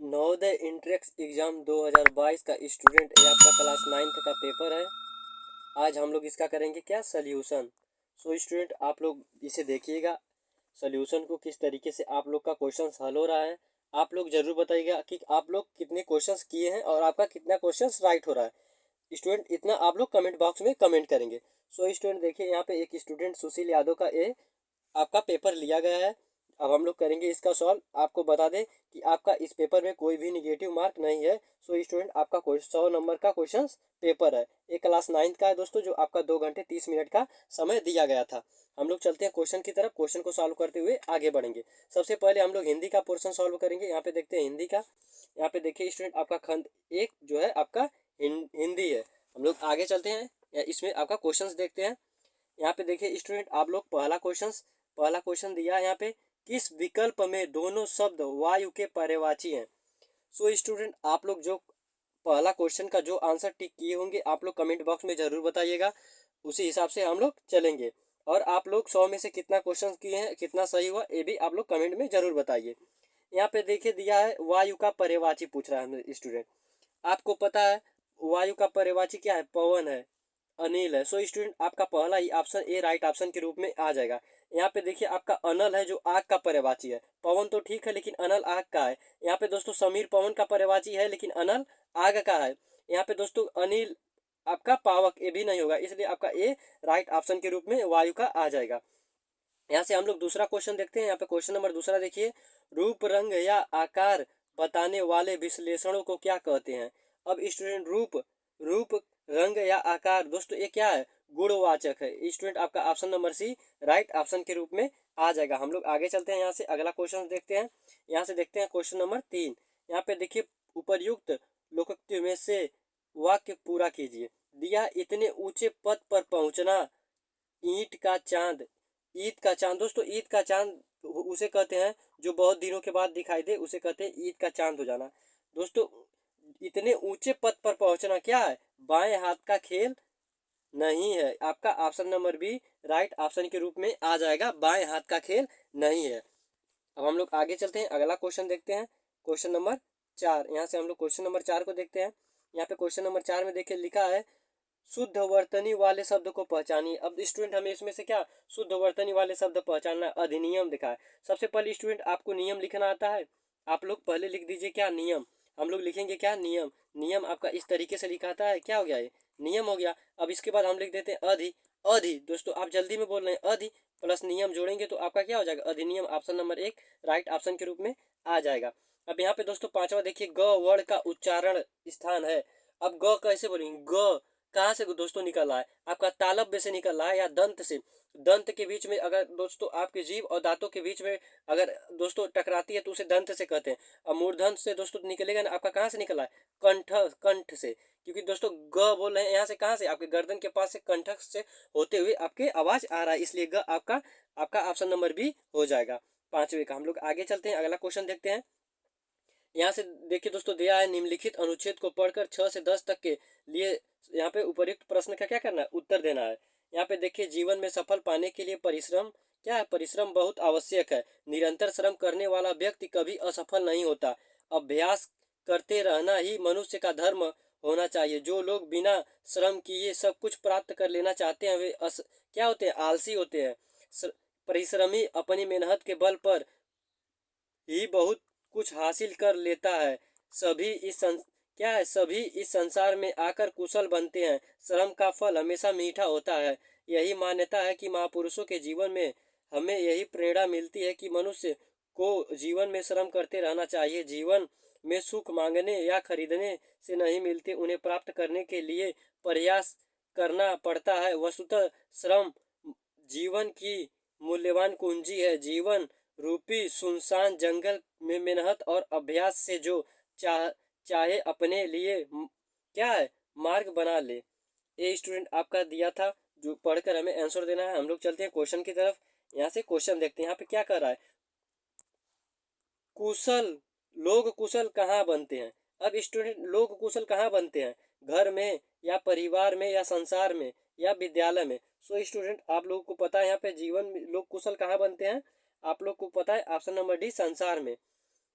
Navodaya entrance exam 2022 का student, ये आपका क्लास 9th का पेपर है। आज हम लोग इसका करेंगे क्या, सल्यूशन। सो स्टूडेंट, आप लोग इसे देखिएगा, सल्यूशन को किस तरीके से आप लोग का क्वेश्चन हल हो रहा है। आप लोग ज़रूर बताइएगा कि आप लोग कितने क्वेश्चंस किए हैं और आपका कितना क्वेश्चंस राइट हो रहा है। स्टूडेंट, इतना आप लोग कमेंट बॉक्स में कमेंट करेंगे। सो स्टूडेंट देखिए, यहाँ पे एक स्टूडेंट सुशील यादव का आपका पेपर लिया गया है। अब हम लोग करेंगे इसका सॉल्व। आपको बता दें कि आपका इस पेपर में कोई भी निगेटिव मार्क नहीं है। सो स्टूडेंट, आपका 100 नंबर का क्वेश्चन पेपर है। ये क्लास 9th का है दोस्तों, जो आपका 2 घंटे 30 मिनट का समय दिया गया था। हम लोग चलते हैं क्वेश्चन की तरफ। क्वेश्चन को सॉल्व करते हुए आगे बढ़ेंगे। सबसे पहले हम लोग हिंदी का पोर्शन सॉल्व करेंगे। यहाँ पे देखते हैं हिंदी का। यहाँ पे देखिए स्टूडेंट, आपका खंड 1 जो है आपका हिंदी है। हम लोग आगे चलते हैं, इसमें आपका क्वेश्चन देखते हैं। यहाँ पे देखिए स्टूडेंट, आप लोग पहला क्वेश्चन दिया है यहाँ पे, किस विकल्प में दोनों शब्द वायु के पर्यायवाची हैं। सो स्टूडेंट, आप लोग जो पहला क्वेश्चन का जो आंसर टिक किए होंगे, आप लोग कमेंट बॉक्स में ज़रूर बताइएगा। उसी हिसाब से हम लोग चलेंगे। और आप लोग 100 में से कितना क्वेश्चन किए हैं, कितना सही हुआ, ये भी आप लोग कमेंट में ज़रूर बताइए। यहाँ पे देखिए दिया है वायु का पर्यायवाची पूछ रहा है स्टूडेंट। आपको पता है वायु का पर्यायवाची क्या है, पवन है, अनिल है। सो स्टूडेंट, आपका पहला ही ऑप्शन ए राइट ऑप्शन के रूप में आ जाएगा। यहाँ पे देखिए आपका अनल है, जो आग का पर्यायवाची है। पवन तो ठीक है, लेकिन अनल आग का है। यहाँ पे दोस्तों समीर पवन का पर्यायवाची है, लेकिन अनल आग का है। यहाँ पे दोस्तों अनिल आपका पावक, ये भी नहीं होगा, इसलिए आपका ए राइट ऑप्शन के रूप में वायु का आ जाएगा। यहाँ से हम लोग दूसरा क्वेश्चन देखते हैं। यहाँ पे क्वेश्चन नंबर दूसरा देखिए, रूप रंग या आकार बताने वाले विश्लेषणों को क्या कहते हैं। अब स्टूडेंट, रूप रूप रंग या आकार दोस्तों, ये क्या है, गुणवाचक है। स्टूडेंट, आपका option number C right option के रूप में आ जाएगा। हम लोग आगे चलते हैं, यहाँ से अगला क्वेश्चन देखते हैं। यहाँ से देखते हैं क्वेश्चन नंबर 3। यहाँ पे देखिए, उपर्युक्त लोकोक्ति में से वाक्य पूरा कीजिए। दिया, इतने ऊंचे पद पर पहुंचना, ईंट का चांद। ईद का चांद दोस्तों, ईद का चांद उसे कहते हैं जो बहुत दिनों के बाद दिखाई दे, उसे कहते हैं ईद का चांद हो जाना। दोस्तों, इतने ऊंचे पद पर पहुंचना क्या है, बाएं हाथ का खेल नहीं है। आपका option number B right option के रूप में आ जाएगा, बाएं हाथ का खेल नहीं है। अब हम लोग आगे चलते हैं, अगला क्वेश्चन देखते हैं। Question number 4। यहाँ से हम लोग क्वेश्चन नंबर 4 को देखते हैं। यहाँ पे क्वेश्चन नंबर 4 में देखिए लिखा है, शुद्ध वर्तनी वाले शब्द को पहचानिए। अब स्टूडेंट, हमें इसमें से क्या शुद्ध वर्तनी वाले शब्द पहचानना, अधिनियम दिखा है। सबसे पहले स्टूडेंट, आपको नियम लिखना आता है। आप लोग पहले लिख दीजिए क्या, नियम। हम लोग लिखेंगे क्या, नियम। नियम आपका इस तरीके से लिखाता है, क्या हो गया, ये नियम हो गया। अब इसके बाद हम लिख देते हैं अधि। अधि दोस्तों, आप जल्दी में बोल रहे हैं, अधि प्लस नियम जोड़ेंगे तो आपका क्या हो जाएगा, अधिनियम। ऑप्शन नंबर 1 राइट ऑप्शन के रूप में आ जाएगा। अब यहाँ पे दोस्तों पांचवा देखिए, ग वर्ण का उच्चारण स्थान है। अब ग कैसे बोलेंगे, ग कहाँ से दोस्तों निकल रहा है, आपका तालव्य से निकल रहा है या दंत से। दंत के बीच में अगर दोस्तों आपके जीभ और दांतों के बीच में अगर दोस्तों टकराती है तो उसे दंत से कहते हैं। और मूर्धन्य से दोस्तों निकलेगा ना, आपका कहाँ से निकला है, कंठ, कंठ से। क्योंकि दोस्तों ग बोल रहे हैं यहाँ से, कहाँ से, आपके गर्दन के पास से कंठ से होते हुए आपके आवाज आ रहा है, इसलिए ग आपका आपका ऑप्शन नंबर बी हो जाएगा, पांचवे का। हम लोग आगे चलते हैं, अगला क्वेश्चन देखते हैं। यहाँ से देखिए दोस्तों दिया है, निम्नलिखित अनुच्छेद को पढ़कर 6 से 10 तक के लिए यहाँ पे उपयुक्त प्रश्न का क्या करना है, उत्तर देना है। यहाँ पे देखिए, जीवन में सफल पाने के लिए परिश्रम क्या है, परिश्रम बहुत आवश्यक है। निरंतर श्रम करने वाला व्यक्ति कभी असफल नहीं होता। अभ्यास करते रहना ही मनुष्य का धर्म होना चाहिए। जो लोग बिना श्रम किए सब कुछ प्राप्त कर लेना चाहते हैं, वे क्या होते हैं, आलसी होते हैं। परिश्रमी अपनी मेहनत के बल पर ही बहुत कुछ हासिल कर लेता है। क्या है, सभी इस संसार में आकर कुशल बनते हैं। श्रम का फल हमेशा मीठा होता है। यही मान्यता है कि महापुरुषों के जीवन में हमें यही प्रेरणा मिलती है कि मनुष्य को जीवन में श्रम करते रहना चाहिए। जीवन में सुख मांगने या खरीदने से नहीं मिलते, उन्हें प्राप्त करने के लिए प्रयास करना पड़ता है। वस्तुतः श्रम जीवन की मूल्यवान कुंजी है। जीवन रूपी सुनसान जंगल में मेहनत और अभ्यास से जो चाह चाहे अपने लिए क्या है, मार्ग बना ले। ये स्टूडेंट आपका दिया था, जो पढ़कर हमें आंसर देना है। हम लोग चलते हैं क्वेश्चन की तरफ। यहाँ से क्वेश्चन देखते हैं, यहाँ पे क्या कर रहा है, कुशल लोग कुशल कहाँ बनते हैं। अब स्टूडेंट, लोग कुशल कहाँ बनते हैं, घर में या परिवार में या संसार में या विद्यालय में। सो स्टूडेंट, आप लोगों को पता है यहाँ पे जीवन में लोग कुशल कहाँ बनते हैं, आप लोग को पता है ऑप्शन नंबर डी संसार में।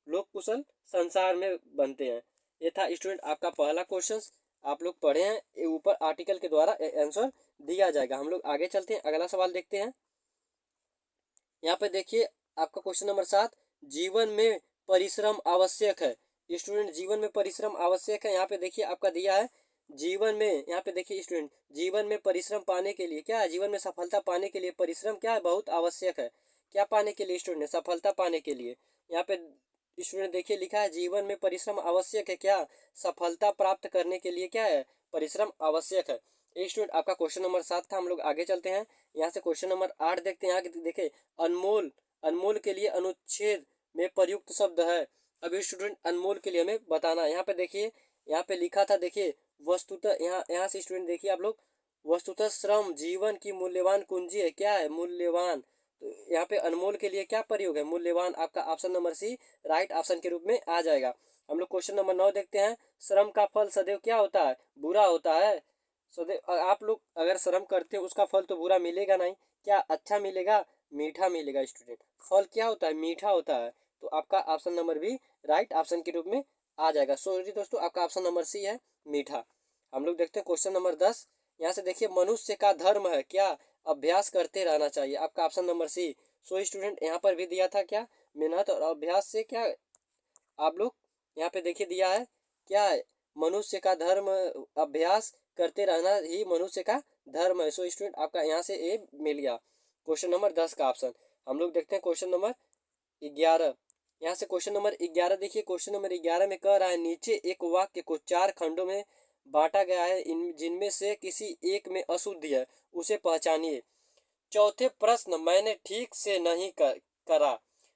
लोग कुशल संसार में बनते हैं। ये था स्टूडेंट आपका पहला क्वेश्चन, आप लोग पढ़े हैं, ये ऊपर आर्टिकल के द्वारा आंसर दिया जाएगा। हम लोग आगे चलते हैं, अगला सवाल देखते हैं। यहाँ पे देखिए आपका क्वेश्चन नंबर 7, जीवन में परिश्रम आवश्यक है। स्टूडेंट जीवन में परिश्रम आवश्यक है, यहाँ पे देखिए आपका दिया है जीवन में, यहाँ पे देखिए स्टूडेंट जीवन में परिश्रम पाने के लिए क्या है, जीवन में सफलता पाने के लिए परिश्रम क्या है, बहुत आवश्यक है। क्या पाने के लिए स्टूडेंट, सफलता पाने के लिए। यहाँ पे स्टूडेंट देखिए लिखा है जीवन में परिश्रम आवश्यक है, क्या, सफलता प्राप्त करने के लिए क्या है, परिश्रम आवश्यक है। ये स्टूडेंट आपका क्वेश्चन नंबर 7 था। हम लोग आगे चलते हैं, यहाँ से क्वेश्चन नंबर 8 देखते हैं। यहाँ देखे अनमोल, अनमोल के लिए अनुच्छेद में प्रयुक्त शब्द है। अभी स्टूडेंट अनमोल के लिए हमें बताना है। यहाँ पे देखिए, यहाँ पे लिखा था, देखिए वस्तुतः, यहाँ से स्टूडेंट देखिए आप लोग, वस्तुतः श्रम जीवन की मूल्यवान कुंजी है, क्या है, मूल्यवान। तो यहाँ पे अनमोल के लिए क्या प्रयोग है, मूल्यवान। आपका option number C right option के रूप में आ जाएगा। हम लोग क्वेश्चन नंबर 9 देखते हैं। श्रम का फल सदैव क्या होता है, बुरा होता है। सदैव आप लोग अगर श्रम करते हो उसका फल तो बुरा मिलेगा नहीं, क्या अच्छा मिलेगा, मीठा मिलेगा। स्टूडेंट फल क्या होता है, मीठा होता है। तो आपका option number B right option के रूप में आ जाएगा। सॉरी दोस्तों, आपका ऑप्शन नंबर सी है मीठा। हम लोग देखते हैं क्वेश्चन नंबर 10। यहाँ से देखिए मनुष्य का धर्म है क्या, अभ्यास करते रहना चाहिए। आपका option number C. So student यहाँ पर भी दिया था क्या, मेहनत और अभ्यास से क्या, आप लोग यहाँ पे देखिए दिया है क्या है, मनुष्य का धर्म अभ्यास करते रहना ही मनुष्य का धर्म है। सो स्टूडेंट आपका यहाँ से ए मिल गया क्वेश्चन नंबर 10 का ऑप्शन। हम लोग देखते हैं क्वेश्चन नंबर 11। यहाँ से क्वेश्चन नंबर 11 देखिए, क्वेश्चन नंबर 11 में कह रहा है नीचे एक वाक्य को 4 खंडों में बांटा गया है, इन जिनमें से किसी एक में अशुद्धि है, उसे पहचानिए। चौथे प्रश्न मैंने ठीक से नहीं करा।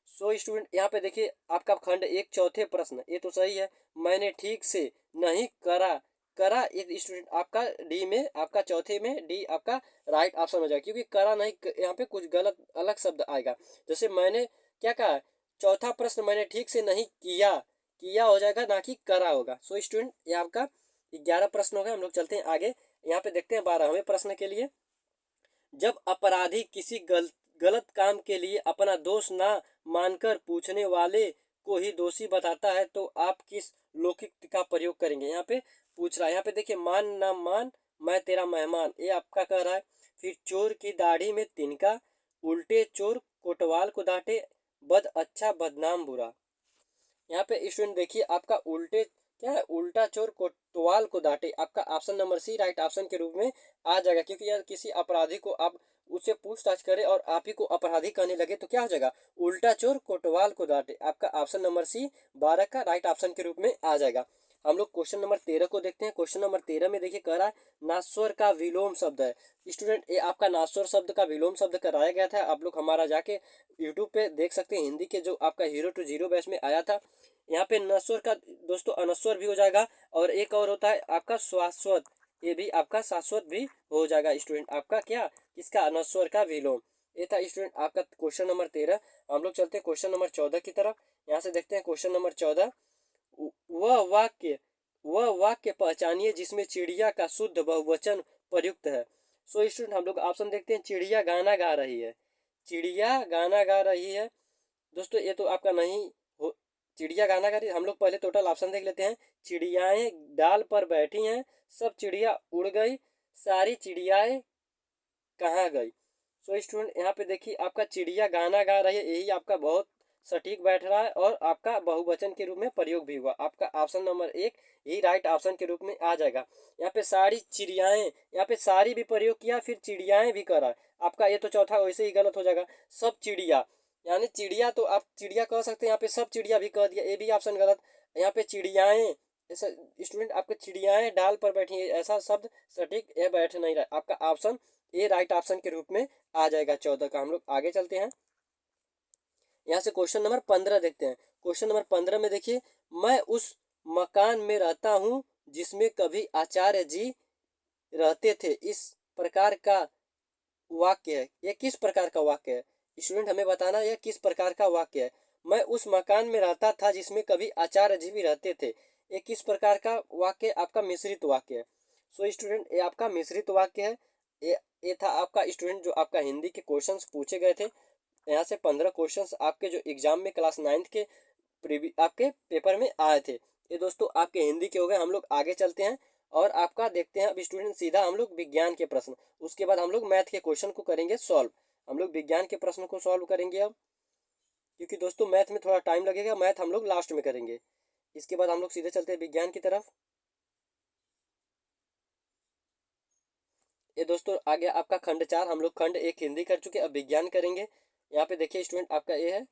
सो स्टूडेंट यहाँ पे देखिए आपका खंड एक चौथे प्रश्न, ये तो सही है, मैंने ठीक से नहीं करा, करा ये स्टूडेंट आपका डी में, आपका चौथे में डी आपका राइट ऑप्शन हो जाएगा, क्योंकि करा नहीं, यहाँ पे कुछ गलत अलग शब्द आएगा। जैसे मैंने क्या कहा, चौथा प्रश्न मैंने ठीक से नहीं किया, किया हो जाएगा ना कि करा होगा। सो स्टूडेंट ये आपका 11 प्रश्न हो गए। हम लोग चलते हैं आगे, यहाँ पे देखते हैं 12वें प्रश्न के लिए। जब अपराधी किसी गलत काम के लिए अपना दोष ना मानकर पूछने वाले को ही दोषी बताता है तो आप किस लौकिक का प्रयोग करेंगे। यहाँ पे पूछ रहा है, यहाँ पे देखिए मान ना मान मैं तेरा मेहमान, ये आपका कह रहा है। फिर चोर की दाढ़ी में तिनका, उल्टे चोर कोतवाल को डांटे, बद अच्छा बदनाम बुरा। यहाँ पे स्टूडेंट देखिए आपका उल्टे क्या है, उल्टा चोर कोतवाल को डांटे, आपका option number C right option के रूप में आ जाएगा। क्योंकि यार किसी अपराधी को आप उससे पूछताछ करें और आप ही को अपराधी कहने लगे तो क्या हो जाएगा, उल्टा चोर कोतवाल को डांटे। आपका ऑप्शन नंबर सी 12 का राइट ऑप्शन के रूप में आ जाएगा। हम लोग क्वेश्चन नंबर 13 को देखते हैं। क्वेश्चन नंबर 13 में देखिए कह रहा है नास्वर का विलोम शब्द है। स्टूडेंट ये आपका नास्वर शब्द का विलोम शब्द कराया गया था, आप लोग हमारा जाके यूट्यूब पे देख सकते हैं, हिंदी के जो आपका 0 to 0 बैच में आया था। यहाँ पे नस्वर का दोस्तों अनस्वर भी हो जाएगा, और एक और होता है आपका शाश्वत, ये भी आपका शाश्वत भी हो जाएगा। स्टूडेंट आपका क्या, इसका अनस्वर का विलोम। ये था स्टूडेंट आपका क्वेश्चन नंबर 13। हम लोग चलते हैं क्वेश्चन नंबर 14 की तरफ। यहाँ से देखते हैं क्वेश्चन नंबर 14, वह वाक्य, वह वाक्य पहचानिए जिसमें चिड़िया का शुद्ध बहुवचन प्रयुक्त है। सो स्टूडेंट हम लोग ऑप्शन देखते हैं, चिड़िया गाना गा रही है, चिड़िया गाना गा रही है। दोस्तों ये तो आपका नहीं हो, चिड़िया गाना गा रही है। हम लोग पहले टोटल ऑप्शन देख लेते हैं। चिड़ियाएं डाल पर बैठी हैं, सब चिड़िया उड़ गई, सारी चिड़ियाएं कहाँ गई। सो स्टूडेंट यहाँ पे देखिए आपका चिड़िया गाना गा रही है, यही आपका बहुत सटीक बैठ रहा है और आपका बहुवचन के रूप में प्रयोग भी हुआ। आपका ऑप्शन नंबर 1 ही राइट ऑप्शन के रूप में आ जाएगा। यहाँ पे सारी चिड़ियाएं, यहाँ पे सारी भी प्रयोग किया, फिर चिड़ियाएं भी करा, आपका ये तो चौथा वैसे ही गलत हो जाएगा। सब चिड़िया, यानी चिड़िया तो आप चिड़िया कह सकते हैं, यहाँ पे सब चिड़िया भी कह दिया, ये भी ऑप्शन गलत। यहाँ पे चिड़ियाएं, ऐसा स्टूडेंट आपके चिड़ियाएं डाल पर बैठी है, ऐसा शब्द सटीक ये बैठ नहीं रहा। आपका ऑप्शन ये राइट ऑप्शन के रूप में आ जाएगा 14 का। हम लोग आगे चलते हैं, यहाँ से क्वेश्चन नंबर 15 देखते हैं। क्वेश्चन नंबर 15 में देखिए, मैं उस मकान में रहता हूँ जिसमें कभी आचार्य जी रहते थे, इस प्रकार का वाक्य है, यह किस प्रकार का वाक्य है। स्टूडेंट हमें बताना यह किस प्रकार का वाक्य है। मैं उस मकान में रहता था जिसमें कभी आचार्य जी भी रहते थे, ये किस प्रकार का वाक्य, आपका मिश्रित वाक्य है। सो स्टूडेंट ये आपका मिश्रित वाक्य है। ये था आपका स्टूडेंट जो आपका हिंदी के क्वेश्चंस पूछे गए थे। यहाँ से 15 क्वेश्चंस आपके जो एग्जाम में क्लास 9th के आपके पेपर में आए थे। ये दोस्तों आपके हिंदी के हो गए। हम लोग आगे चलते हैं और आपका देखते हैं अब स्टूडेंट सीधा हम लोग विज्ञान के प्रश्न, उसके बाद हम लोग मैथ के क्वेश्चन को करेंगे सॉल्व। हम लोग विज्ञान के प्रश्न को सॉल्व करेंगे अब, क्योंकि दोस्तों मैथ में थोड़ा टाइम लगेगा, मैथ हम लोग लास्ट में करेंगे। इसके बाद हम लोग सीधे चलते हैं विज्ञान की तरफ। ये दोस्तों आ गया आपका खंड 4। हम लोग खंड 1 हिंदी कर चुके, अब विज्ञान करेंगे। यहाँ पे देखिए स्टूडेंट आपका ये है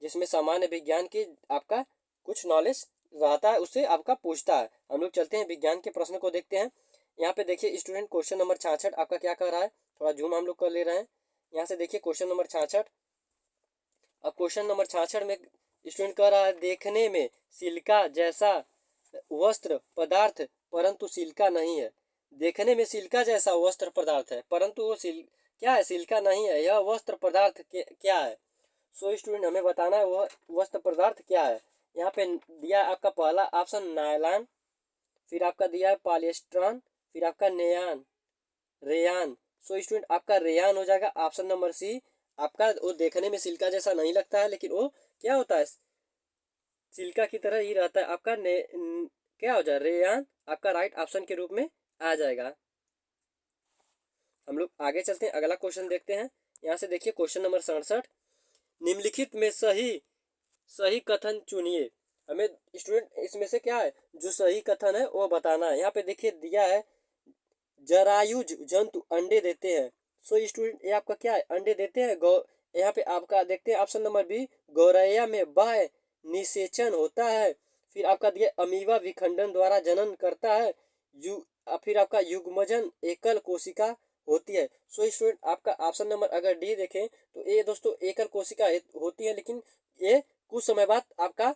जिसमें सामान्य विज्ञान की आपका कुछ नॉलेज रहता है, उससे आपका पूछता है। हम लोग चलते हैं विज्ञान के प्रश्न को देखते हैं। यहाँ पे देखिए स्टूडेंट क्वेश्चन नंबर 66 आपका क्या कर रहा है, थोड़ा जूम हम लोग कर ले रहे हैं। यहाँ से देखिए क्वेश्चन नंबर 66। अब क्वेश्चन नंबर 66 में स्टूडेंट कह रहा है देखने में सिल्का जैसा वस्त्र पदार्थ परंतु सिल्का नहीं है। देखने में सिल्का जैसा वस्त्र पदार्थ है परंतु वो क्या है, सिल्का नहीं है। यह वस्त्र पदार्थ क्या है। सो स्टूडेंट हमें बताना है वह वस्त्र पदार्थ क्या है। यहाँ पे दिया है आपका पहला ऑप्शन नायलॉन, फिर आपका दिया है पॉलिएस्टर, फिर आपका नेयान रेयान। सो स्टूडेंट आपका रेयान हो जाएगा ऑप्शन नंबर सी। आपका वो देखने में सिल्का जैसा नहीं लगता है, लेकिन वो क्या होता है, सिल्का की तरह ही रहता है। आपका क्या हो जाए, रेयान आपका राइट ऑप्शन के रूप में आ जाएगा। हम लोग आगे चलते हैं, अगला क्वेश्चन देखते हैं। यहाँ से देखिए क्वेश्चन नंबर 67। निम्नलिखित में सही सही कथन चुनिए। हमें स्टूडेंट इसमें से क्या है जो सही कथन है वो बताना है। यहाँ पे देखिए दिया है जरायुज जंतु अंडे देते हैं। सो स्टूडेंट ये आपका क्या है, अंडे देते हैं। गौ यहाँ पे आपका देखते हैं ऑप्शन नंबर बी, गौरैया में बाह्य निषेचन होता है। फिर आपका दिया अमीबा विखंडन द्वारा जनन करता है। फिर आपका युग्मजन एकल कोशिका होती है। सो स्टूडेंट आपका ऑप्शन नंबर अगर डी देखें तो ये दोस्तों एकल कोशिका होती है, लेकिन ये कुछ समय बाद आपका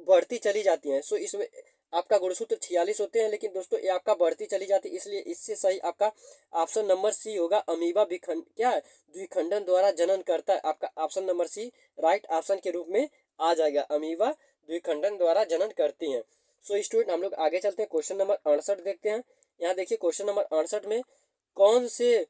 बढ़ती चली जाती है। सो इसमें आपका गुणसूत्र 46 होते हैं, लेकिन दोस्तों ये आपका बढ़ती चली जाती है, इसलिए इससे सही आपका ऑप्शन नंबर सी होगा। अमीबा विखंड क्या है, द्विखंडन द्वारा जनन करता है। आपका option number C right option के रूप में आ जाएगा। अमीबा द्विखंडन द्वारा जनन करती हैं। सो स्टूडेंट हम लोग आगे चलते हैं, क्वेश्चन नंबर 68 देखते हैं। यहाँ देखिए क्वेश्चन नंबर 68 में कौन से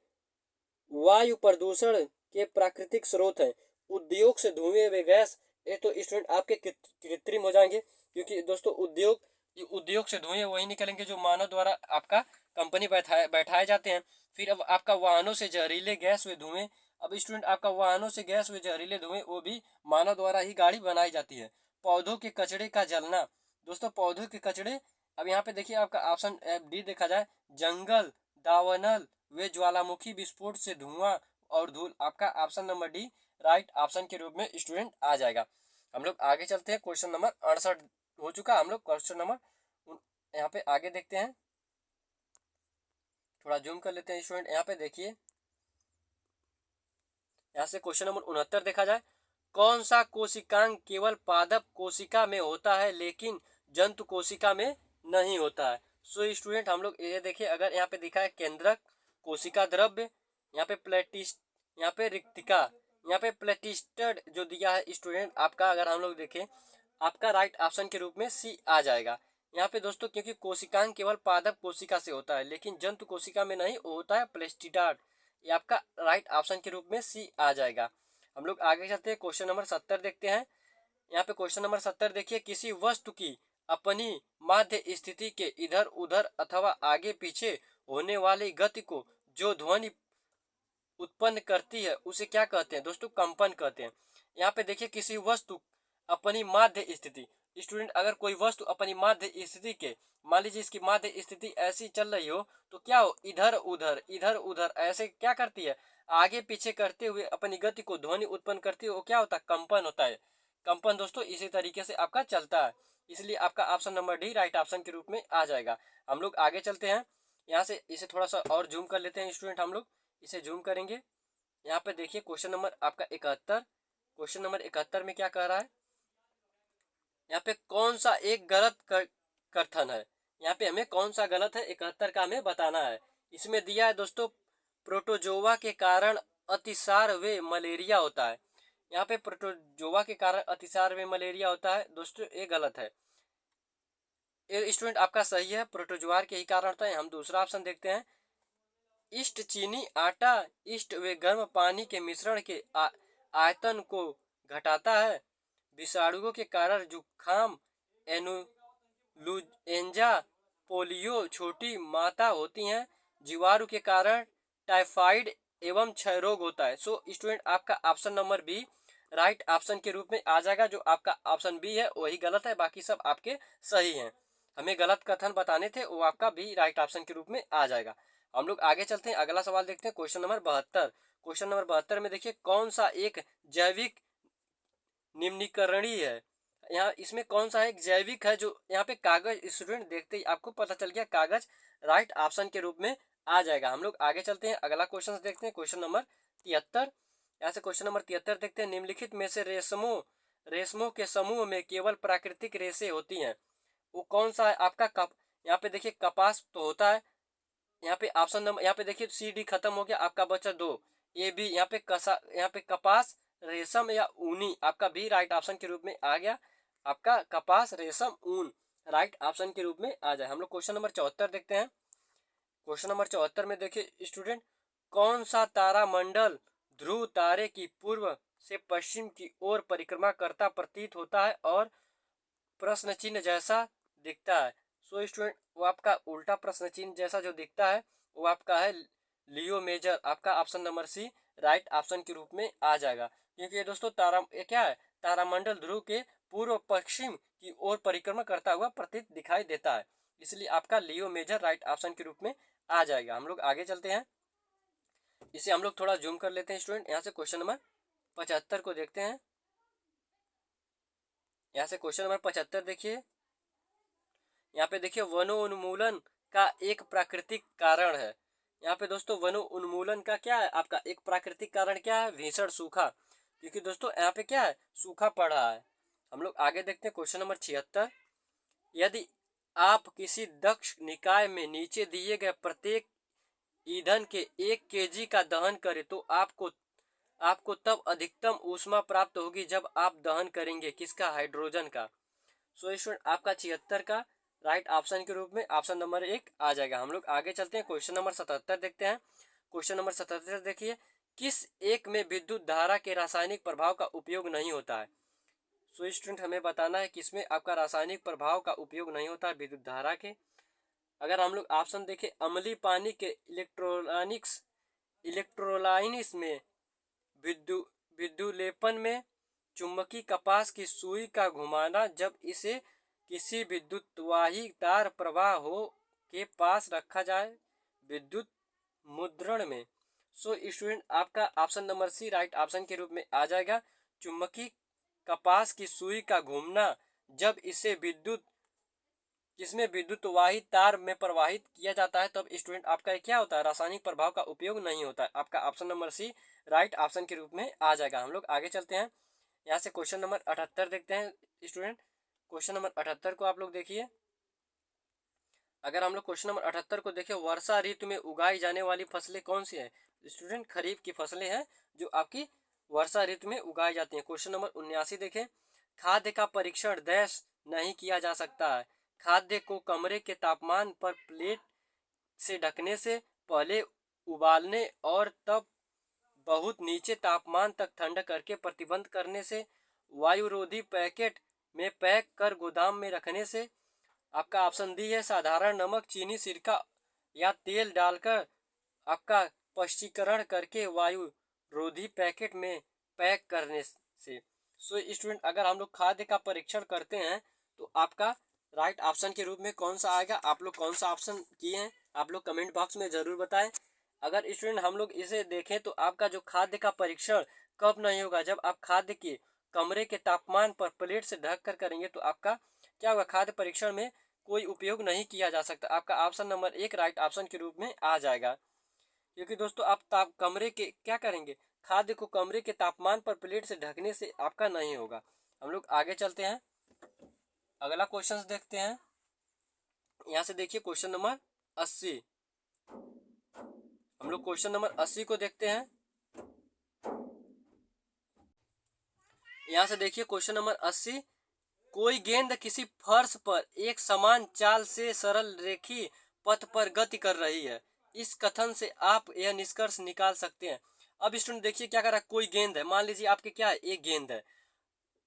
वायु प्रदूषण के प्राकृतिक स्रोत हैं। उद्योग से धुएं व गैस, ये तो स्टूडेंट आपके कृत्रिम हो जाएंगे, क्योंकि दोस्तों उद्योग से धुएं वही निकलेंगे जो मानव द्वारा आपका कंपनी बैठाए जाते हैं। फिर अब आपका वाहनों से जहरीले गैस व धुएं। अब स्टूडेंट आपका वाहनों से गैस व जहरीले धुएं वो भी मानव द्वारा ही गाड़ी बनाई जाती है। पौधों के कचड़े का जलना, दोस्तों पौधों के कचड़े, अब यहाँ पे देखिए आपका ऑप्शन डी देखा जाए, जंगल दावानल वे ज्वालामुखी विस्फोट से धुआं और धूल। आपका option number D right option के रूप में स्टूडेंट आ जाएगा। हम लोग आगे चलते हैं, क्वेश्चन नंबर 68 हो चुका। हम लोग क्वेश्चन नंबर यहाँ पे आगे देखते हैं, थोड़ा जूम कर लेते हैं स्टूडेंट। यहाँ पे देखिए यहाँ से क्वेश्चन नंबर 69 देखा जाए, कौन सा कोशिकांग केवल पादप कोशिका में होता है लेकिन जंतु कोशिका में नहीं होता है। सो स्टूडेंट हम लोग ये देखिए, अगर यहाँ पे दिखा है केंद्रक कोशिका द्रव्य, यहाँ पे प्लेटिस्ट, यहाँ पे रिक्तिका, यहाँ पे प्लेटिस्टेड जो दिया है स्टूडेंट आपका, अगर हम लोग देखें आपका राइट ऑप्शन के रूप में सी आ जाएगा। यहाँ पे दोस्तों क्योंकि कोशिकांग केवल पादप कोशिका से होता है लेकिन जंतु कोशिका में नहीं होता है, प्लेस्टिडार्ड, ये आपका राइट ऑप्शन के रूप में सी आ जाएगा। हम लोग आगे चलते हैं, क्वेश्चन नंबर 70 देखते हैं। यहाँ पे क्वेश्चन नंबर 70 देखिए, किसी वस्तु की अपनी माध्य स्थिति के इधर उधर अथवा आगे पीछे होने वाली गति को जो ध्वनि उत्पन्न करती है उसे क्या कहते हैं दोस्तों, कंपन कहते हैं। यहाँ पे देखिए किसी वस्तु अपनी माध्य स्थिति, स्टूडेंट अगर कोई वस्तु अपनी माध्य स्थिति के, मान लीजिए इसकी माध्य स्थिति ऐसी चल रही हो तो क्या हो, इधर उधर ऐसे क्या करती है, आगे पीछे करते हुए अपनी गति को ध्वनि उत्पन्न करती है, वो क्या होता है, कंपन होता है। कंपन दोस्तों इसी तरीके से आपका चलता है, इसलिए आपका option number D right option के रूप में आ जाएगा। हम लोग आगे चलते हैं, यहाँ से इसे थोड़ा सा और जूम कर लेते हैं स्टूडेंट। हम लोग इसे जूम करेंगे। यहाँ पे देखिए क्वेश्चन नंबर आपका 71, क्वेश्चन नंबर 71 में क्या कह रहा है, यहाँ पे कौन सा एक गलत कथन है। यहाँ पे हमें कौन सा गलत है 71 का हमें बताना है। इसमें दिया है दोस्तों प्रोटोजोआ के कारण अतिसार व मलेरिया होता है। यहाँ पे प्रोटोजोआ के कारण अतिसार व मलेरिया होता है, दोस्तों ये गलत है। ये स्टूडेंट आपका सही है, प्रोटोजोआ के ही कारण होता है। हम दूसरा ऑप्शन देखते हैं, ईस्ट चीनी आटा ईस्ट व गर्म पानी के मिश्रण के आयतन को घटाता है। विषाणुओं के कारण जुखाम, एनुलूएंजा, पोलियो, छोटी माता होती हैं। जीवाणु के कारण टाइफाइड एवं क्षय रोग होता है। सो स्टूडेंट आपका option number B right option के रूप में आ जाएगा। जो आपका ऑप्शन बी है वही गलत है, बाकी सब आपके सही हैं। हमें गलत कथन बताने थे, वो आपका भी राइट ऑप्शन के रूप में आ जाएगा। हम लोग आगे चलते हैं, अगला सवाल देखते हैं। Question number 72। क्वेश्चन नंबर 72 में देखिए, कौन सा एक जैविक निम्नीकरणीय है। यहाँ इसमें कौन सा एक जैविक है। जो यहाँ पे कागज, स्टूडेंट देखते ही आपको पता चल गया, कागज राइट ऑप्शन के रूप में आ जाएगा। हम लोग आगे चलते हैं, अगला क्वेश्चन देखते हैं। Question number 73। यहाँ से क्वेश्चन नंबर 73 देखते हैं। निम्नलिखित में से रेशमों के समूह में केवल प्राकृतिक रेशे होती हैं, वो कौन सा है आपका। यहाँ पे देखिए कपास तो होता है। यहाँ पे ऑप्शन नंबर, यहाँ पे देखिए सी डी खत्म हो गया, आपका बचा दो। ए बी, यहाँ पे कपास, रेशम या ऊनी, आपका भी राइट ऑप्शन के रूप में आ गया। आपका कपास, रेशम, ऊन राइट ऑप्शन के रूप में आ जाए। हम लोग क्वेश्चन नंबर 74 देखते हैं। क्वेश्चन नंबर 74 में देखिए स्टूडेंट, कौन सा तारामंडल ध्रुव तारे की पूर्व से पश्चिम की ओर परिक्रमा करता प्रतीत होता है और प्रश्न चिन्ह जैसा दिखता है। सो स्टूडेंट वो आपका उल्टा प्रश्न चिन्ह जैसा जो दिखता है वो आपका है लियो मेजर। आपका option number C right option के रूप में आ जाएगा। क्योंकि ये दोस्तों ये क्या है, तारामंडल ध्रुव के पूर्व पश्चिम की ओर परिक्रमा करता हुआ प्रतीत दिखाई देता है, इसलिए आपका लियो मेजर राइट ऑप्शन के रूप में आ जाएगा। हम लोग आगे चलते हैं, इसे हम लोग थोड़ा जूम कर लेते हैं स्टूडेंट। यहाँ से क्वेश्चन नंबर 75 को देखते हैं। यहाँ से क्वेश्चन नंबर 75 देखिए, यहाँ पे देखिए वनोन्मूलन का एक प्राकृतिक कारण है। यहाँ पे दोस्तों वनोन्मूलन का क्या है, आपका एक प्राकृतिक कारण क्या है, भीषण सूखा। क्योंकि दोस्तों यहाँ पे क्या है, सूखा पड़ रहा है। हम लोग आगे देखते हैं क्वेश्चन नंबर 76। यदि आप किसी दक्ष निकाय में नीचे दिए गए प्रत्येक ईंधन के 1 kg का दहन करें तो आपको तब अधिकतम ऊष्मा प्राप्त होगी जब आप दहन करेंगे किसका, हाइड्रोजन का। सो स्टूडेंट आपका 76 का राइट ऑप्शन के रूप में ऑप्शन नंबर 1 आ जाएगा। हम लोग आगे चलते हैं, क्वेश्चन नंबर 77 देखते हैं। क्वेश्चन नंबर 77 देखिए, किस एक में विद्युत धारा के रासायनिक प्रभाव का उपयोग नहीं होता है। सो स्टूडेंट हमें बताना है किसमें आपका रासायनिक प्रभाव का उपयोग नहीं होता है विद्युत धारा के। अगर हम लोग ऑप्शन देखें, अम्लीय पानी के इलेक्ट्रोलाइनिस में, विद्युलेपन में, चुंबकीय कपास की सुई का घुमाना जब इसे किसी विद्युतवाही तार प्रवाह हो के पास रखा जाए, विद्युत मुद्रण में। सो स्टूडेंट आपका option number C right option के रूप में आ जाएगा। चुंबकीय कपास की सुई का घूमना जब इसे जिसमें विद्युत वाही तार में प्रवाहित किया जाता है तब स्टूडेंट आपका क्या होता है, रासायनिक प्रभाव का उपयोग नहीं होता है। आपका option number C right option के रूप में आ जाएगा। हम लोग आगे चलते हैं, यहाँ से क्वेश्चन नंबर 78 देखते हैं स्टूडेंट। क्वेश्चन नंबर 78 को आप लोग देखिए। अगर हम लोग क्वेश्चन नंबर 78 को देखें, वर्षा ऋतु में उगाई जाने वाली फसलें कौन सी है। स्टूडेंट खरीफ की फसलें हैं जो आपकी वर्षा ऋतु में उगाई जाती हैं। क्वेश्चन नंबर 79 देखें, खाद्य का परीक्षण डैश नहीं किया जा सकता है। खाद्य को कमरे के तापमान पर प्लेट से ढकने से पहले उबालने और तब बहुत नीचे तापमान तक ठंडा करके प्रतिबंध करने से, वायुरोधी पैकेट में पैक कर गोदाम में रखने से। आपका ऑप्शन डी है साधारण नमक, चीनी, सिरका या तेल डालकर आपका पश्चीकरण करके वायुरोधी पैकेट में पैक करने से। सो स्टूडेंट अगर हम लोग खाद्य का परीक्षण करते हैं तो आपका राइट ऑप्शन के रूप में कौन सा आएगा। आप लोग कौन सा ऑप्शन किए हैं आप लोग कमेंट बॉक्स में ज़रूर बताएं। अगर स्टूडेंट हम लोग इसे देखें तो आपका जो खाद्य का परीक्षण कब नहीं होगा, जब आप खाद्य के कमरे के तापमान पर प्लेट से ढक कर करेंगे तो आपका क्या होगा, खाद्य परीक्षण में कोई उपयोग नहीं किया जा सकता। आपका ऑप्शन नंबर 1 राइट ऑप्शन के रूप में आ जाएगा। क्योंकि दोस्तों आप कमरे के क्या करेंगे, खाद्य को कमरे के तापमान पर प्लेट से ढकने से आपका नहीं होगा। हम लोग आगे चलते हैं, अगला क्वेश्चन देखते हैं। यहाँ से देखिए क्वेश्चन नंबर 80। हम लोग क्वेश्चन नंबर 80 को देखते हैं। यहाँ से देखिए क्वेश्चन नंबर 80, कोई गेंद किसी फर्श पर एक समान चाल से सरल रेखीय पथ पर गति कर रही है। इस कथन से आप यह निष्कर्ष निकाल सकते हैं। अब स्टूडेंट देखिए क्या कर रहा है, कोई गेंद है, मान लीजिए आपके क्या है, एक गेंद है,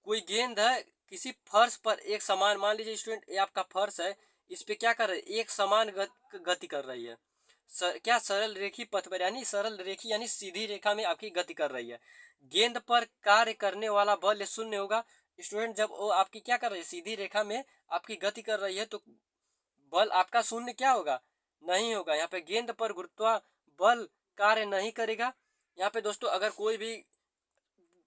कोई गेंद है किसी फर्श पर एक समान, मान लीजिए स्टूडेंट ये आपका फर्श है, इस पे क्या कर रही है, एक समान गति कर रही है। क्या सरल रेखी पथ पर, यानी सरल रेखी यानी सीधी रेखा में आपकी गति कर रही है। गेंद पर कार्य करने वाला बल शून्य होगा। स्टूडेंट जब वो आपकी क्या कर रही है, सीधी रेखा में आपकी गति कर रही है, तो बल आपका शून्य क्या होगा, नहीं होगा। यहाँ पे गेंद पर गुरुत्वा बल कार्य नहीं करेगा। यहाँ पे दोस्तों अगर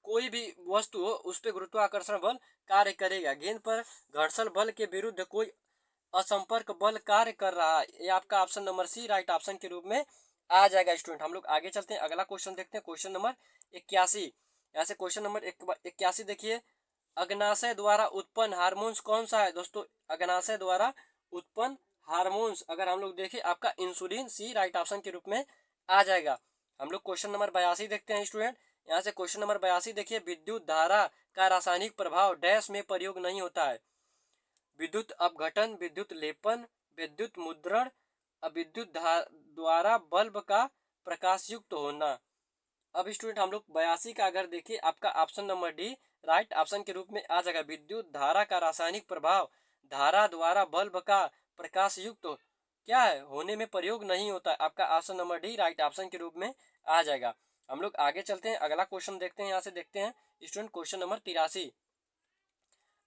कोई भी वस्तु हो उस पर गुरुत्वाकर्षण बल कार्य करेगा। गेंद पर घर्षण बल के विरुद्ध कोई असंपर्क बल कार्य कर रहा है। ये आपका option number C right option के रूप में आ जाएगा। स्टूडेंट हम लोग आगे चलते हैं, अगला क्वेश्चन देखते हैं, क्वेश्चन नंबर 81। यहाँ से क्वेश्चन नंबर 81 देखिए, अग्नाशय द्वारा उत्पन्न हार्मोन्स कौन सा है। दोस्तों अग्नाशय द्वारा उत्पन्न हार्मोन्स अगर हम लोग देखें, आपका इंसुलिन, सी राइट ऑप्शन के रूप में आ जाएगा। हम लोग क्वेश्चन नंबर 82 देखते हैं स्टूडेंट। यहाँ से क्वेश्चन नंबर 82 देखिए, विद्युत धारा का रासायनिक प्रभाव डैश में प्रयोग नहीं होता है। विद्युत अपघटन, विद्युत लेपन, विद्युत मुद्रण, विद्युत द्वारा बल्ब का प्रकाश युक्त होना। अब स्टूडेंट हम लोग 82 का अगर देखिए, आपका option number D right option के रूप में आ जाएगा। विद्युत धारा का रासायनिक प्रभाव धारा द्वारा बल्ब का प्रकाश युक्त क्या है, होने में प्रयोग नहीं होता। आपका option number D right option के रूप में आ जाएगा। हम लोग आगे चलते हैं, अगला क्वेश्चन देखते हैं। यहाँ से देखते हैं स्टूडेंट क्वेश्चन नंबर 83।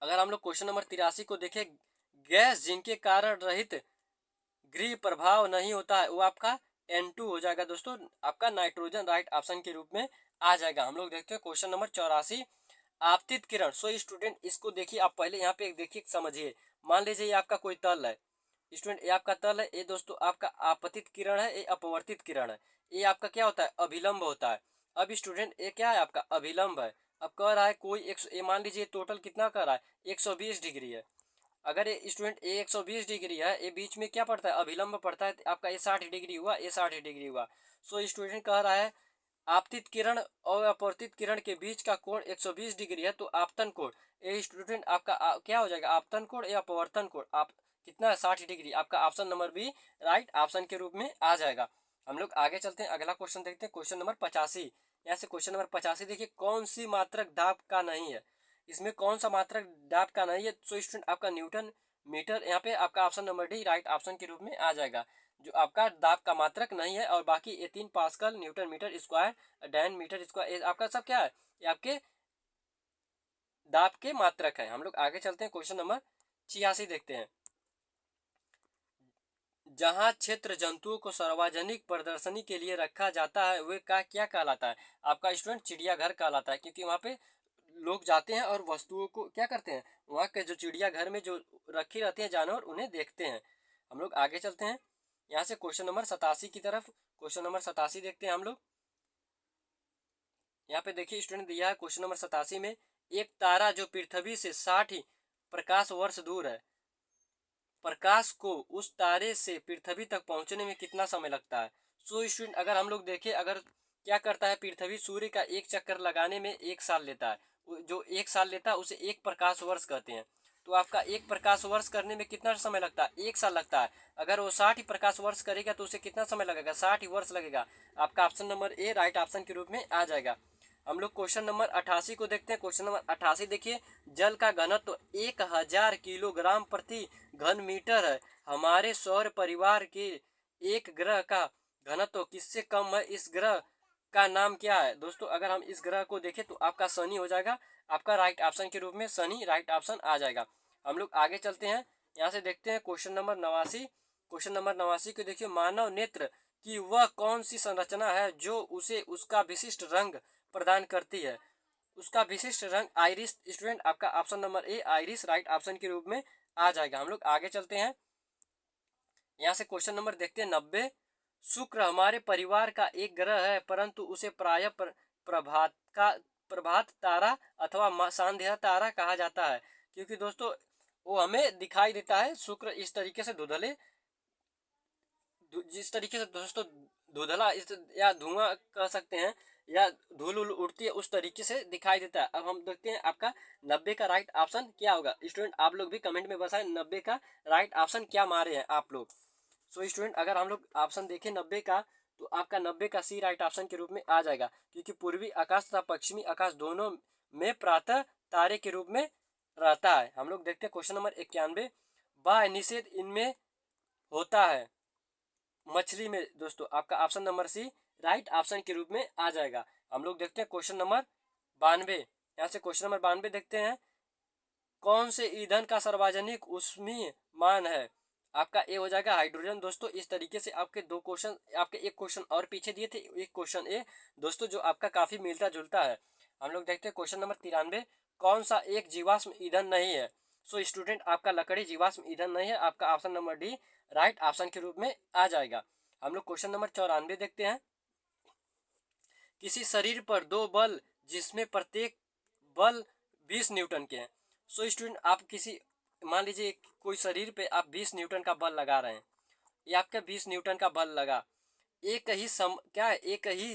अगर हम लोग क्वेश्चन नंबर 83 को देखें, गैस जिनके कारण रहित गृह प्रभाव नहीं होता है वो आपका N2 हो जाएगा। दोस्तों आपका नाइट्रोजन राइट ऑप्शन के रूप में आ जाएगा। हम लोग देखते हैं क्वेश्चन नंबर 84, आपतित किरण। सो स्टूडेंट इसको देखिए, आप पहले यहाँ पे देखिए समझिए। मान लीजिए ये आपका कोई तल है स्टूडेंट, ये आपका तल है, ये दोस्तों आपका आपतित किरण है, ये अपवर्तित किरण है। ये आपका क्या होता है, अभिलंब होता है। अब स्टूडेंट ये क्या है, आपका अभिलंब है। अब कह रहा है कोई ये मान लीजिए टोटल कितना कर रहा है, 120 डिग्री है। अगर ये स्टूडेंट ये 120 डिग्री है, ये बीच में क्या पड़ता है, अभिलंब पड़ता है, तो आपका ये 60 डिग्री हुआ, ये 60 डिग्री हुआ। सो स्टूडेंट कह रहा है आपतित किरण और अपवर्तित किरण के बीच का कोण 120 डिग्री है, तो आपतन कोण ये स्टूडेंट आपका क्या हो जाएगा, आपतन कोण या अपवर्तन कोण आप कितना है, 60 डिग्री। आपका option number B right option के रूप में आ जाएगा। हम लोग आगे चलते हैं, अगला क्वेश्चन देखते हैं, क्वेश्चन नंबर 85। यहाँ से क्वेश्चन नंबर 85 देखिए, कौन सी मात्रक दाब का नहीं है। इसमें कौन सा मात्रक दाब का नहीं है, सो स्टूडेंट आपका न्यूटन मीटर। यहाँ पे आपका option number D right option के रूप में आ जाएगा। जो आपका दाब का मात्रक नहीं है, और बाकी ये 3 pascal, newton metre square, dyne metre square, आपका सब क्या है, ये आपके दाब के मात्रक है। हम लोग आगे चलते हैं, क्वेश्चन नंबर 86 देखते हैं। जहाँ क्षेत्र जंतुओं को सार्वजनिक प्रदर्शनी के लिए रखा जाता है वे का क्या कहलाता है। आपका स्टूडेंट चिड़ियाघर कहलाता है, क्योंकि वहाँ पे लोग जाते हैं और वस्तुओं को क्या करते हैं, वहाँ के जो चिड़ियाघर में जो रखी रहती हैं जानवर उन्हें देखते हैं। हम लोग आगे चलते हैं, यहाँ से क्वेश्चन नंबर 87 की तरफ। क्वेश्चन नंबर 87 देखते हैं हम लोग। यहाँ पे देखिए स्टूडेंट दिया है क्वेश्चन नंबर 87 में, एक तारा जो पृथ्वी से 60 प्रकाश वर्ष दूर है, प्रकाश को उस तारे से पृथ्वी तक पहुंचने में कितना समय लगता है। सो स्टूडेंट अगर हम लोग देखें, अगर क्या करता है, पृथ्वी सूर्य का एक चक्कर लगाने में 1 साल लेता है, जो 1 साल लेता है उसे 1 प्रकाश वर्ष कहते हैं। तो आपका 1 प्रकाश वर्ष करने में कितना समय लगता है, 1 साल लगता है। अगर वो 60 प्रकाश वर्ष करेगा तो उसे कितना समय लगेगा, 60 वर्ष लगेगा। आपका option number A right option के रूप में आ जाएगा। हम लोग क्वेश्चन नंबर 88 को देखते हैं। क्वेश्चन नंबर 88 देखिए, जल का घनत्व तो 1000 किलोग्राम प्रति घन मीटर है। हमारे सौर परिवार के एक ग्रह का घनत्व किससे कम है, इस ग्रह का नाम क्या है। दोस्तों अगर हम इस ग्रह को देखें तो आपका शनि हो जाएगा। आपका राइट ऑप्शन के रूप में शनि राइट ऑप्शन आ जाएगा। हम लोग आगे चलते हैं, यहाँ से देखते हैं क्वेश्चन नंबर 89। क्वेश्चन नंबर 89 को देखिए, मानव नेत्र की वह कौन सी संरचना है जो उसे उसका विशिष्ट रंग प्रदान करती है। उसका विशिष्ट रंग आइरिस। स्टूडेंट आपका option number A iris right option के रूप में आ जाएगा। हम लोग आगे चलते हैं, यहाँ से क्वेश्चन नंबर देखते हैं 90। शुक्र हमारे परिवार का एक ग्रह है, परंतु उसे प्रायः प्रभात तारा अथवा संध्या तारा कहा जाता है, क्योंकि दोस्तों वो हमें दिखाई देता है। शुक्र इस तरीके से जिस तरीके से दोस्तों धुंधला या धुआं कह सकते हैं, या धूल उड़ती है, उस तरीके से दिखाई देता है। अब हम देखते हैं आपका 90 का राइट ऑप्शन क्या होगा। स्टूडेंट आप लोग भी कमेंट में बताएं 90 का राइट ऑप्शन क्या मारे हैं आप लोग। सो स्टूडेंट अगर हम लोग ऑप्शन देखें 90 का, तो आपका 90 का सी राइट ऑप्शन के रूप में आ जाएगा, क्योंकि पूर्वी आकाश तथा पश्चिमी आकाश दोनों में प्रातः तारे के रूप में रहता है। हम लोग देखते हैं क्वेश्चन नंबर 91, बाह्य निषेध इनमें होता है मछली में। दोस्तों आपका option number C right option के रूप में आ जाएगा। हम लोग देखते हैं क्वेश्चन नंबर 92, यहाँ से क्वेश्चन नंबर 92 देखते हैं, कौन से ईंधन का सार्वजनिक ऊष्मीय मान है? आपका ए हो जाएगा हाइड्रोजन। दोस्तों इस तरीके से आपके दो क्वेश्चन, आपके एक क्वेश्चन और पीछे दिए थे, एक क्वेश्चन ए दोस्तों जो आपका काफी मिलता जुलता है। हम लोग देखते हैं क्वेश्चन नंबर 93, कौन सा एक जीवाश्म ईंधन नहीं है? सो स्टूडेंट आपका लकड़ी जीवाश्म ईंधन नहीं है। आपका option number D right option के रूप में आ जाएगा। हम लोग क्वेश्चन नंबर 94 देखते हैं, किसी शरीर पर दो बल जिसमें प्रत्येक बल 20 न्यूटन के हैं। सो स्टूडेंट आप किसी, मान लीजिए कोई शरीर पे आप 20 न्यूटन का बल लगा रहे हैं, ये आपका 20 न्यूटन का बल लगा, एक ही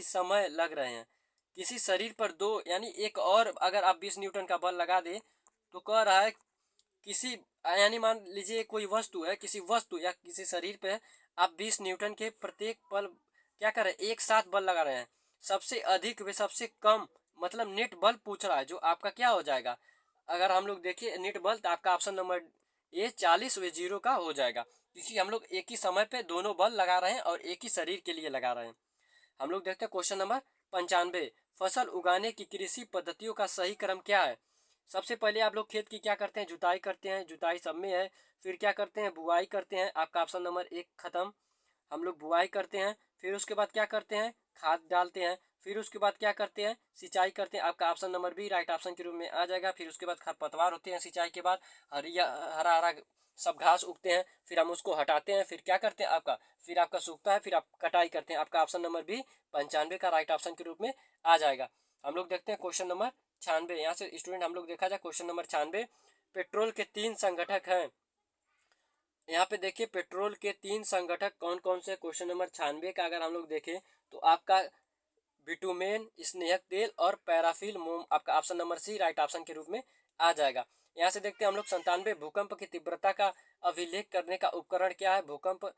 समय लग रहे हैं। किसी शरीर पर दो, यानी एक और अगर आप 20 न्यूटन का बल लगा दे तो कह रहा है किसी, यानी मान लीजिए कोई वस्तु है, किसी वस्तु या किसी शरीर पे आप 20 न्यूटन के प्रत्येक बल क्या कर रहे हैं, एक साथ बल लगा रहे हैं। सबसे अधिक व सबसे कम मतलब नेट बल पूछ रहा है, जो आपका क्या हो जाएगा। अगर हम लोग देखिए नेट बल, तो आपका ऑप्शन नंबर ए 40/0 का हो जाएगा, क्योंकि हम लोग एक ही समय पे दोनों बल लगा रहे हैं और एक ही शरीर के लिए लगा रहे हैं। हम लोग देखते हैं क्वेश्चन नंबर 95, फसल उगाने की कृषि पद्धतियों का सही क्रम क्या है? सबसे पहले आप लोग खेत की क्या करते हैं, जुताई करते हैं, जुताई सब में है। फिर क्या करते हैं, बुआई करते हैं। आपका ऑप्शन नंबर एक खत्म। हम लोग बुआई करते हैं, फिर उसके बाद क्या करते हैं, खाद डालते हैं। फिर उसके बाद क्या करते हैं, सिंचाई करते हैं। आपका option number B right option के रूप में आ जाएगा। फिर उसके बाद खरपतवार होते हैं सिंचाई के बाद, हरिया हरा हरा सब घास उगते हैं, फिर हम उसको हटाते हैं। फिर क्या करते हैं, फिर आपका सूखता है, फिर आप कटाई करते हैं। आपका ऑप्शन नंबर बी 95 का राइट ऑप्शन के रूप में आ जाएगा। हम लोग देखते हैं क्वेश्चन नंबर 96, यहाँ से स्टूडेंट हम लोग देखा जाए क्वेश्चन नंबर 96, पेट्रोल के 3 संगठक हैं। यहाँ पे देखिए पेट्रोल के 3 संगठक कौन कौन से। क्वेश्चन नंबर 96 का अगर हम लोग देखें तो आपका बिटुमेन, स्नेहक तेल और पैराफिल मोम। आपका option number C right option के रूप में आ जाएगा। यहाँ से देखते हैं हम लोग 97, भूकंप की तीव्रता का अभिलेख करने का उपकरण क्या है? भूकंप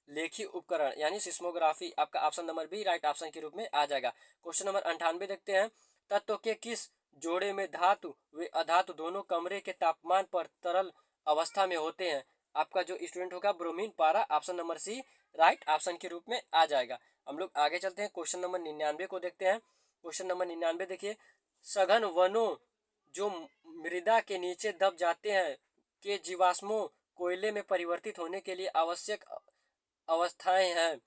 लेखी उपकरण यानी सिस्मोग्राफी। आपका option number B right option के रूप में आ जाएगा। क्वेश्चन नंबर 98 देखते हैं, तत्व के किस जोड़े में धातु व अधातु दोनों कमरे के तापमान पर तरल अवस्था में होते हैं? आपका जो स्टूडेंट होगा ब्रोमीन पारा। Option number C right option के रूप में आ जाएगा। हम लोग आगे चलते हैं, क्वेश्चन नंबर 99 को देखते हैं। क्वेश्चन नंबर 99 देखिए, सघन वनों जो मृदा के नीचे दब जाते हैं के जीवाश्मों कोयले में परिवर्तित होने के लिए आवश्यक अवस्थाएं हैं।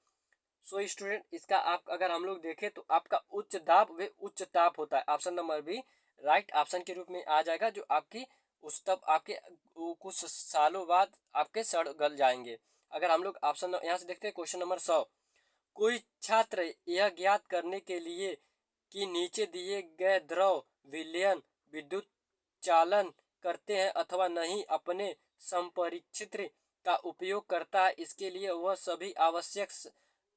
सो स्टूडेंट इसका आप अगर हम लोग देखें तो आपका उच्च दाब व उच्च ताप होता है। Option number B right option के रूप में आ जाएगा, जो आपकी उस तब आपके कुछ सालों बाद आपके सड़ गल जाएंगे। अगर हम लोग ऑप्शन यहाँ से देखते हैं क्वेश्चन नंबर 100, कोई छात्र यह ज्ञात करने के लिए कि नीचे दिए गए द्रव विलयन विद्युत चालन करते हैं अथवा नहीं अपने संपरिक्षित्र का उपयोग करता है, इसके लिए वह सभी आवश्यक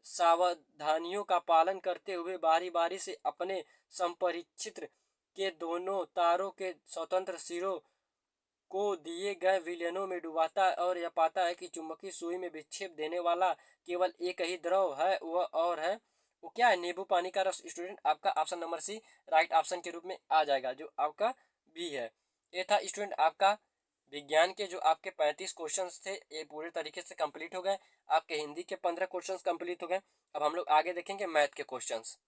सावधानियों का पालन करते हुए बारी बारी से अपने संपरिक्षित्र के दोनों तारों के स्वतंत्र सिरों को दिए गए विलयनों में डुबाता है और यह पाता है कि चुंबकीय सुई में विक्षेप देने वाला केवल एक ही द्रव है, वह और है वो क्या है, नींबू पानी का रस। स्टूडेंट आपका option number C right option के रूप में आ जाएगा, जो आपका बी है। ये था स्टूडेंट आपका विज्ञान के जो आपके 35 क्वेश्चंस थे, ये पूरे तरीके से कंप्लीट हो गए। आपके हिंदी के 15 क्वेश्चंस कंप्लीट हो गए। अब हम लोग आगे देखेंगे मैथ के क्वेश्चंस।